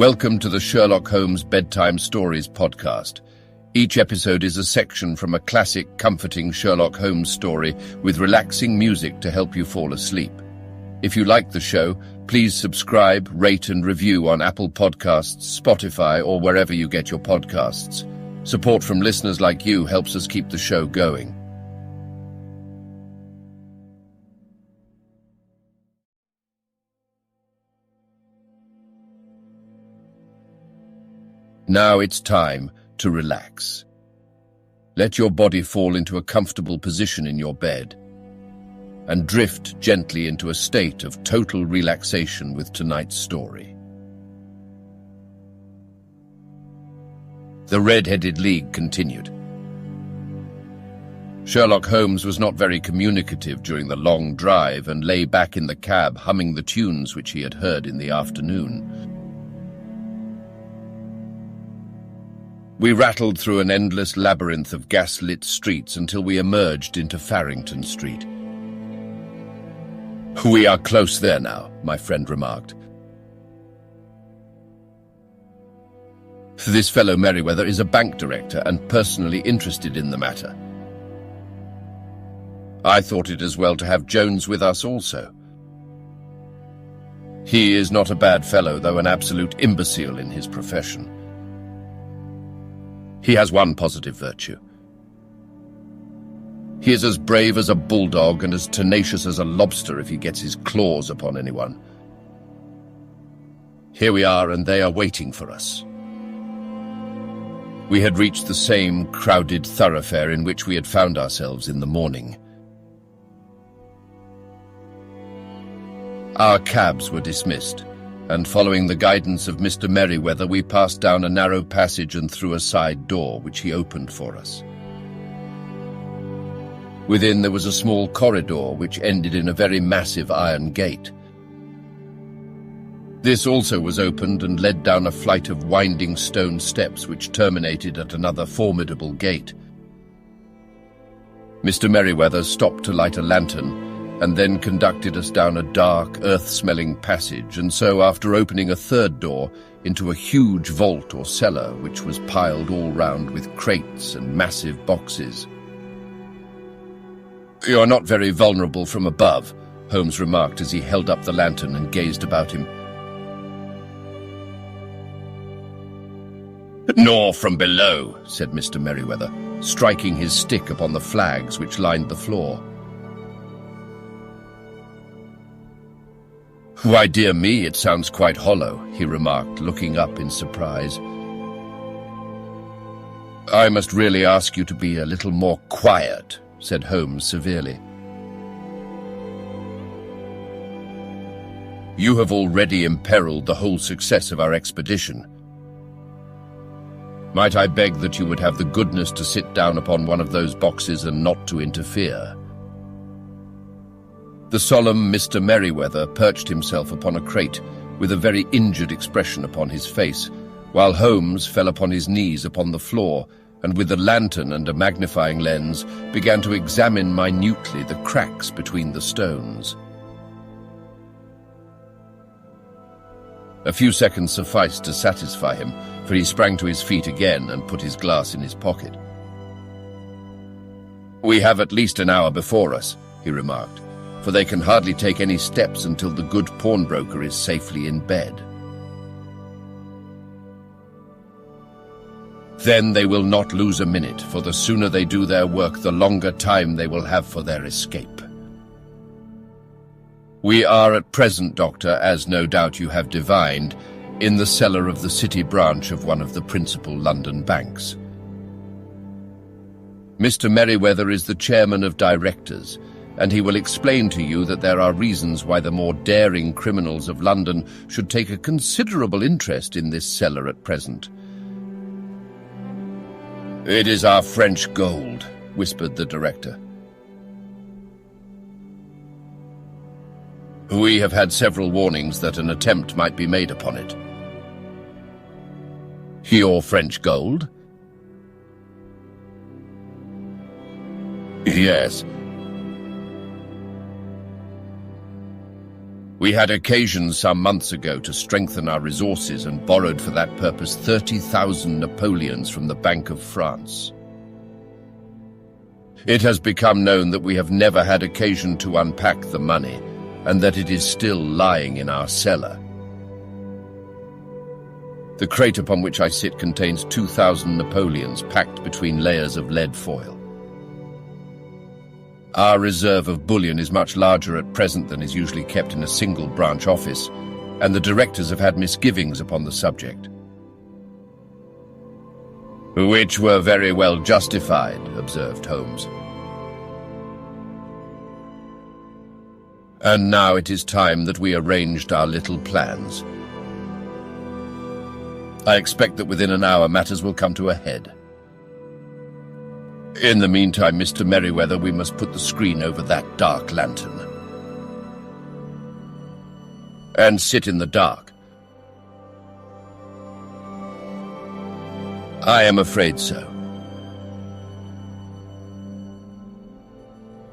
Welcome to the Sherlock Holmes Bedtime Stories podcast. Each episode is a section from a classic, comforting Sherlock Holmes story with relaxing music to help you fall asleep. If you like the show, please subscribe, rate and review on Apple Podcasts, Spotify, or wherever you get your podcasts. Support from listeners like you helps us keep the show going. Now it's time to relax. Let your body fall into a comfortable position in your bed and drift gently into a state of total relaxation with tonight's story. The Red-Headed League continued. Sherlock Holmes was not very communicative during the long drive and lay back in the cab humming the tunes which he had heard in the afternoon. We rattled through an endless labyrinth of gas-lit streets until we emerged into Farrington Street. "We are close there now," my friend remarked. "This fellow Merryweather is a bank director and personally interested in the matter. I thought it as well to have Jones with us also. He is not a bad fellow, though an absolute imbecile in his profession. He has one positive virtue. He is as brave as a bulldog and as tenacious as a lobster if he gets his claws upon anyone. Here we are, and they are waiting for us." We had reached the same crowded thoroughfare in which we had found ourselves in the morning. Our cabs were dismissed, and following the guidance of Mr. Merryweather, we passed down a narrow passage and through a side door, which he opened for us. Within there was a small corridor which ended in a very massive iron gate. This also was opened and led down a flight of winding stone steps which terminated at another formidable gate. Mr. Merryweather stopped to light a lantern and then conducted us down a dark, earth-smelling passage, and so, after opening a third door, into a huge vault or cellar which was piled all round with crates and massive boxes. "You are not very vulnerable from above," Holmes remarked as he held up the lantern and gazed about him. "Nor from below," said Mr. Merryweather, striking his stick upon the flags which lined the floor. "Why, dear me, it sounds quite hollow," he remarked, looking up in surprise. "I must really ask you to be a little more quiet," said Holmes severely. "You have already imperiled the whole success of our expedition. Might I beg that you would have the goodness to sit down upon one of those boxes and not to interfere?" The solemn Mr. Merryweather perched himself upon a crate with a very injured expression upon his face, while Holmes fell upon his knees upon the floor and with a lantern and a magnifying lens began to examine minutely the cracks between the stones. A few seconds sufficed to satisfy him, for he sprang to his feet again and put his glass in his pocket. "We have at least an hour before us," he remarked, "for they can hardly take any steps until the good pawnbroker is safely in bed. Then they will not lose a minute, for the sooner they do their work, the longer time they will have for their escape. We are at present, Doctor, as no doubt you have divined, in the cellar of the city branch of one of the principal London banks. Mr. Merryweather is the chairman of directors, and he will explain to you that there are reasons why the more daring criminals of London should take a considerable interest in this cellar at present." "It is our French gold," whispered the director. "We have had several warnings that an attempt might be made upon it." "Your French gold?" "Yes." We had occasion some months ago to strengthen our resources and borrowed for that purpose 30,000 Napoleons from the Bank of France. It has become known that we have never had occasion to unpack the money, and that it is still lying in our cellar. The crate upon which I sit contains 2,000 Napoleons packed between layers of lead foil. Our reserve of bullion is much larger at present than is usually kept in a single branch office, and the directors have had misgivings upon the subject. Which were very well justified, observed Holmes. And now it is time that we arranged our little plans. I expect that within an hour matters will come to a head. In the meantime, Mr. Merryweather, we must put the screen over that dark lantern. And sit in the dark. I am afraid so.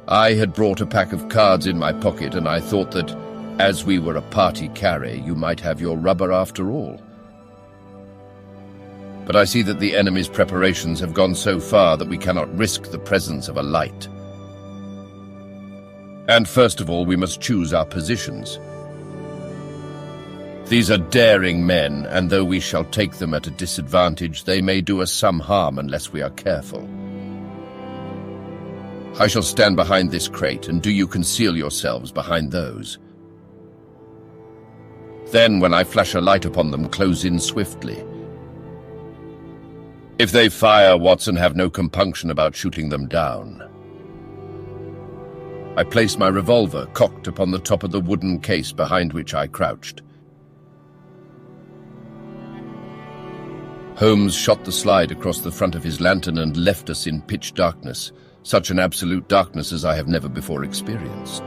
I had brought a pack of cards in my pocket, and I thought that, as we were a party carry, you might have your rubber after all. But I see that the enemy's preparations have gone so far that we cannot risk the presence of a light. And first of all, we must choose our positions. These are daring men, and though we shall take them at a disadvantage, they may do us some harm unless we are careful. I shall stand behind this crate, and do you conceal yourselves behind those. Then, when I flash a light upon them, close in swiftly. If they fire, Watson, have no compunction about shooting them down. I placed my revolver cocked upon the top of the wooden case behind which I crouched. Holmes shot the slide across the front of his lantern and left us in pitch darkness, such an absolute darkness as I have never before experienced.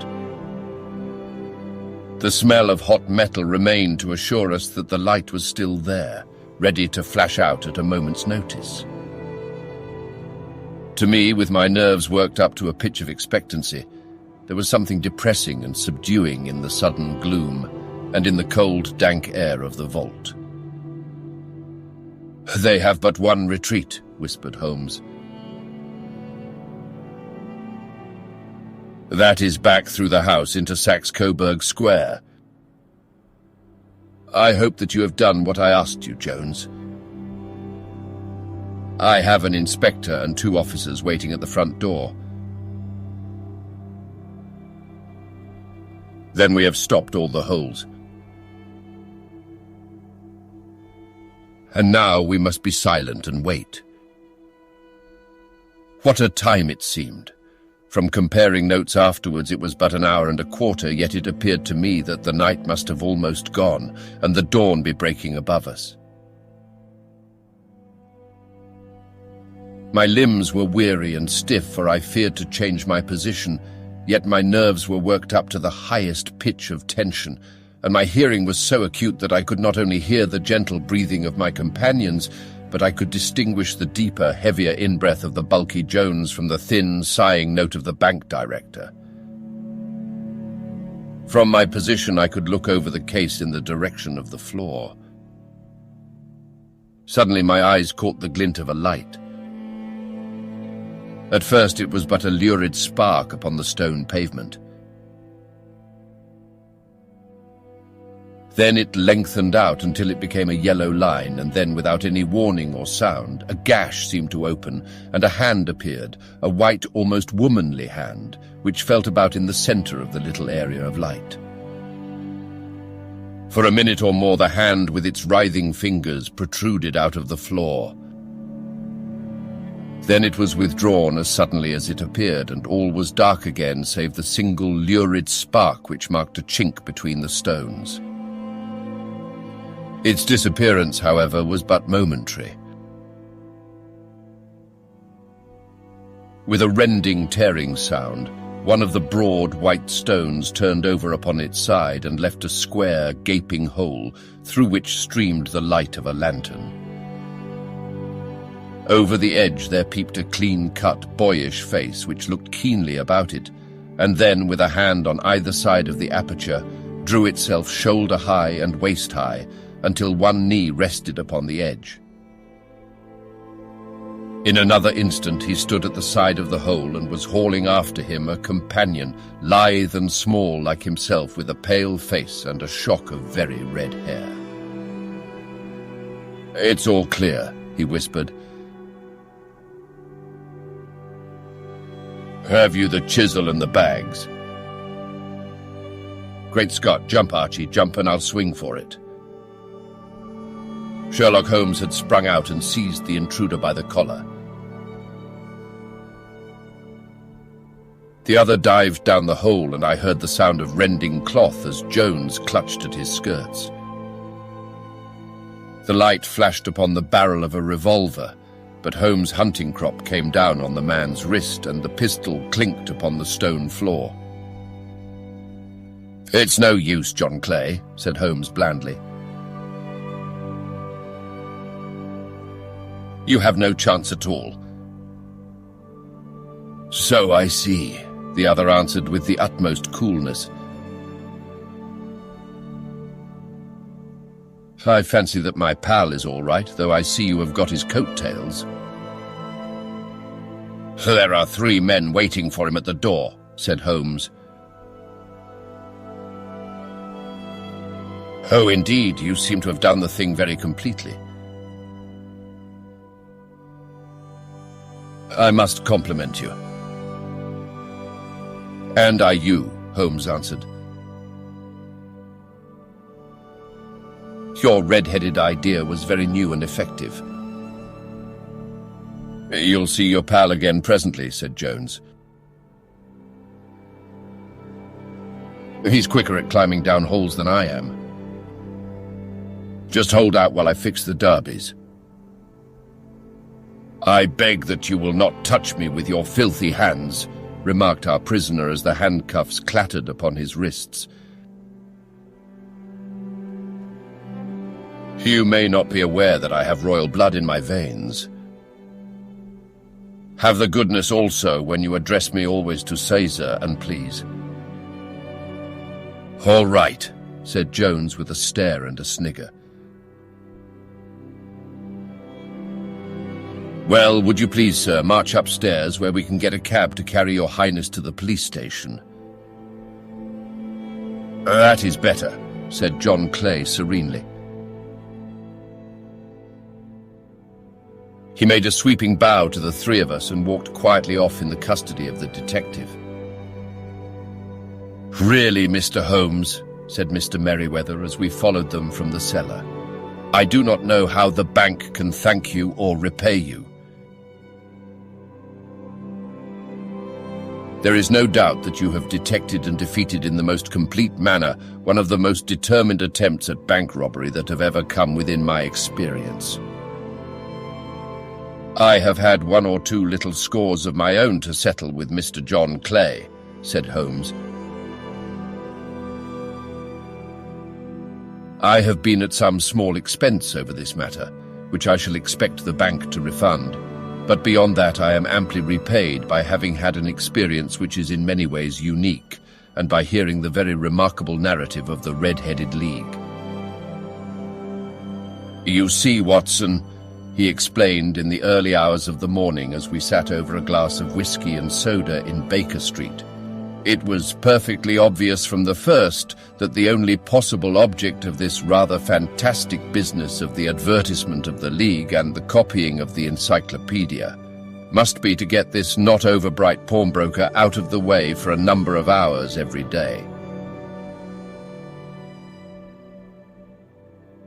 The smell of hot metal remained to assure us that the light was still there, ready to flash out at a moment's notice. To me, with my nerves worked up to a pitch of expectancy, there was something depressing and subduing in the sudden gloom and in the cold, dank air of the vault. "They have but one retreat," whispered Holmes. "That is back through the house into Saxe-Coburg Square. I hope that you have done what I asked you, Jones. I have an inspector and 2 officers waiting at the front door." Then we have stopped all the holes. And now we must be silent and wait. What a time it seemed. From comparing notes afterwards, it was but an hour and a quarter, yet it appeared to me that the night must have almost gone, and the dawn be breaking above us. My limbs were weary and stiff, for I feared to change my position, yet my nerves were worked up to the highest pitch of tension, and my hearing was so acute that I could not only hear the gentle breathing of my companions, but I could distinguish the deeper, heavier in-breath of the bulky Jones from the thin, sighing note of the bank director. From my position, I could look over the case in the direction of the floor. Suddenly my eyes caught the glint of a light. At first it was but a lurid spark upon the stone pavement. Then it lengthened out until it became a yellow line, and then, without any warning or sound, a gash seemed to open, and a hand appeared, a white, almost womanly hand, which felt about in the center of the little area of light. For a minute or more the hand with its writhing fingers protruded out of the floor. Then it was withdrawn as suddenly as it appeared, and all was dark again save the single lurid spark which marked a chink between the stones. Its disappearance, however, was but momentary. With a rending, tearing sound, one of the broad, white stones turned over upon its side and left a square, gaping hole through which streamed the light of a lantern. Over the edge there peeped a clean-cut, boyish face which looked keenly about it, and then, with a hand on either side of the aperture, drew itself shoulder-high and waist-high until one knee rested upon the edge. In another instant he stood at the side of the hole and was hauling after him a companion, lithe and small like himself, with a pale face and a shock of very red hair. "It's all clear," he whispered. "Have you the chisel and the bags?" "Great Scott, jump, Archie, jump, and I'll swing for it." Sherlock Holmes had sprung out and seized the intruder by the collar. The other dived down the hole, and I heard the sound of rending cloth as Jones clutched at his skirts. The light flashed upon the barrel of a revolver, but Holmes' hunting crop came down on the man's wrist, and the pistol clinked upon the stone floor. "It's no use, John Clay," said Holmes blandly. "You have no chance at all." "So I see," the other answered with the utmost coolness. "I fancy that my pal is all right, though I see you have got his coat-tails." "There are 3 men waiting for him at the door," said Holmes. "Oh, indeed, you seem to have done the thing very completely." "I must compliment you." "And I you," Holmes answered. "Your red-headed idea was very new and effective." "You'll see your pal again presently," said Jones. "He's quicker at climbing down holes than I am. Just hold out while I fix the derbies." "I beg that you will not touch me with your filthy hands," remarked our prisoner as the handcuffs clattered upon his wrists. "You may not be aware that I have royal blood in my veins. Have the goodness also, when you address me, always to say, sir, and please." "All right," said Jones with a stare and a snigger. "Well, would you please, sir, march upstairs where we can get a cab to carry your highness to the police station?" "That is better," said John Clay serenely. He made a sweeping bow to the 3 of us and walked quietly off in the custody of the detective. "Really, Mr. Holmes," said Mr. Merryweather as we followed them from the cellar, "I do not know how the bank can thank you or repay you. There is no doubt that you have detected and defeated in the most complete manner one of the most determined attempts at bank robbery that have ever come within my experience. I have had 1 or 2 little scores of my own to settle with Mr. John Clay," said Holmes. "I have been at some small expense over this matter, which I shall expect the bank to refund. But beyond that, I am amply repaid by having had an experience which is in many ways unique, and by hearing the very remarkable narrative of the Red-Headed League. You see, Watson," he explained in the early hours of the morning as we sat over a glass of whiskey and soda in Baker Street, "it was perfectly obvious from the first that the only possible object of this rather fantastic business of the advertisement of the League and the copying of the encyclopedia must be to get this not-over-bright pawnbroker out of the way for a number of hours every day.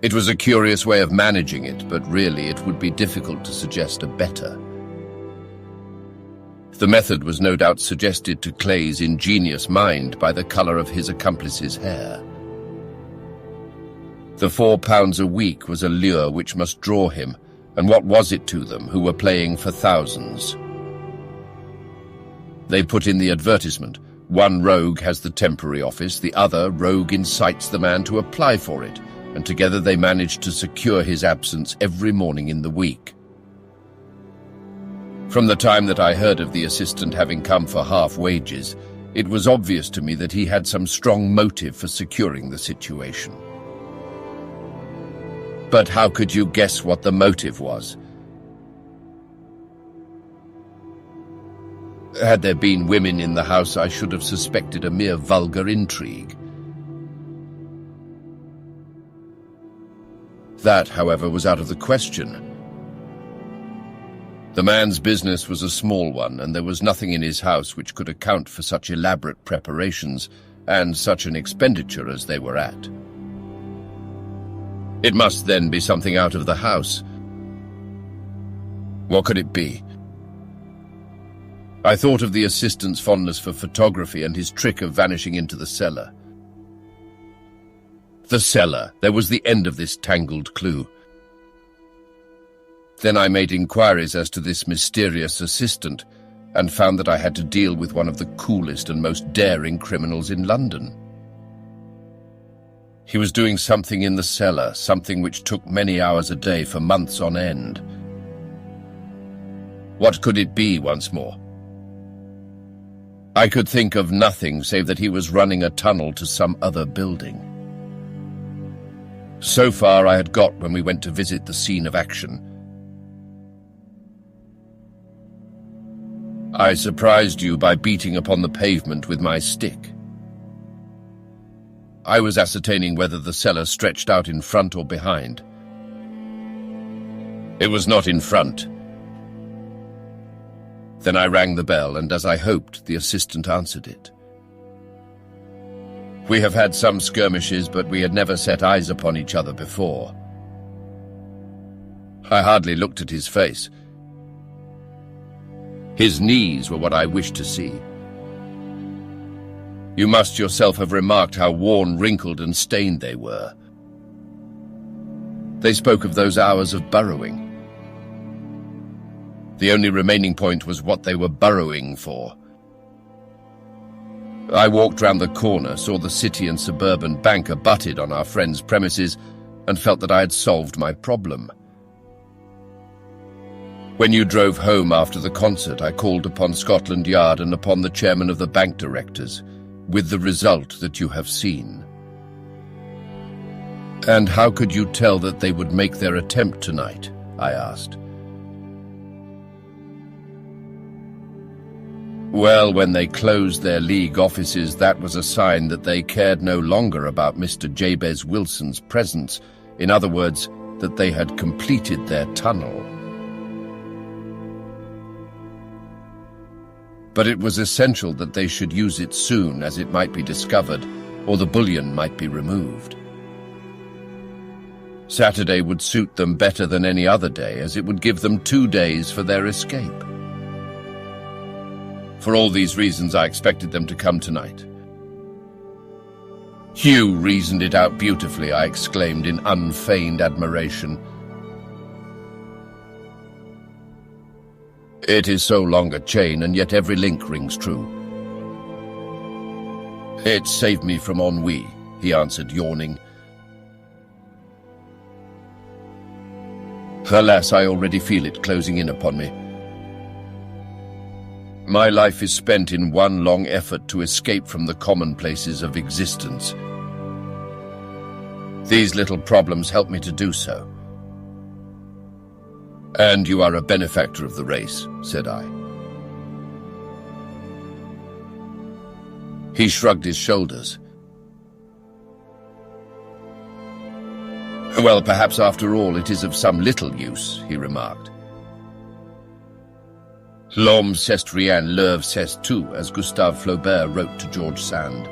It was a curious way of managing it, but really it would be difficult to suggest a better. The method was no doubt suggested to Clay's ingenious mind by the colour of his accomplice's hair. The £4 a week was a lure which must draw him, and what was it to them who were playing for thousands? They put in the advertisement. One rogue has the temporary office, the other rogue incites the man to apply for it, and together they managed to secure his absence every morning in the week. From the time that I heard of the assistant having come for half wages, It was obvious to me that he had some strong motive for securing the situation. But how could you guess what the motive was? Had there been women in the house, I should have suspected a mere vulgar intrigue. That, however, was out of the question. The man's business was a small one, and there was nothing in his house which could account for such elaborate preparations and such an expenditure as they were at. It must then be something out of the house. What could it be? I thought of the assistant's fondness for photography and his trick of vanishing into the cellar. The cellar! There was the end of this tangled clue. Then I made inquiries as to this mysterious assistant and found that I had to deal with one of the coolest and most daring criminals in London. He was doing something in the cellar, something which took many hours a day for months on end. What could it be once more? I could think of nothing save that he was running a tunnel to some other building. So far I had got when we went to visit the scene of action. I surprised you by beating upon the pavement with my stick. I was ascertaining whether the cellar stretched out in front or behind. It was not in front. Then I rang the bell, and as I hoped, the assistant answered it. We have had some skirmishes, but we had never set eyes upon each other before. I hardly looked at his face. His knees were what I wished to see. You must yourself have remarked how worn, wrinkled, and stained they were. They spoke of those hours of burrowing. The only remaining point was what they were burrowing for. I walked round the corner, saw the City and Suburban Bank abutted on our friend's premises, and felt that I had solved my problem. When you drove home after the concert, I called upon Scotland Yard and upon the chairman of the bank directors, with the result that you have seen. And how could you tell that they would make their attempt tonight? I asked. Well, when they closed their league offices, that was a sign that they cared no longer about Mr. Jabez Wilson's presence. In other words, that they had completed their tunnel. But it was essential that they should use it soon, as it might be discovered, or the bullion might be removed. Saturday would suit them better than any other day, as it would give them 2 days for their escape. For all these reasons, I expected them to come tonight. You reasoned it out beautifully, I exclaimed in unfeigned admiration. It is so long a chain, and yet every link rings true. It saved me from ennui, he answered, yawning. Alas, I already feel it closing in upon me. My life is spent in one long effort to escape from the commonplaces of existence. These little problems help me to do so. And you are a benefactor of the race, said I. He shrugged his shoulders. Well, perhaps after all it is of some little use, he remarked. L'homme c'est rien, l'œuvre c'est tout, as Gustave Flaubert wrote to George Sand.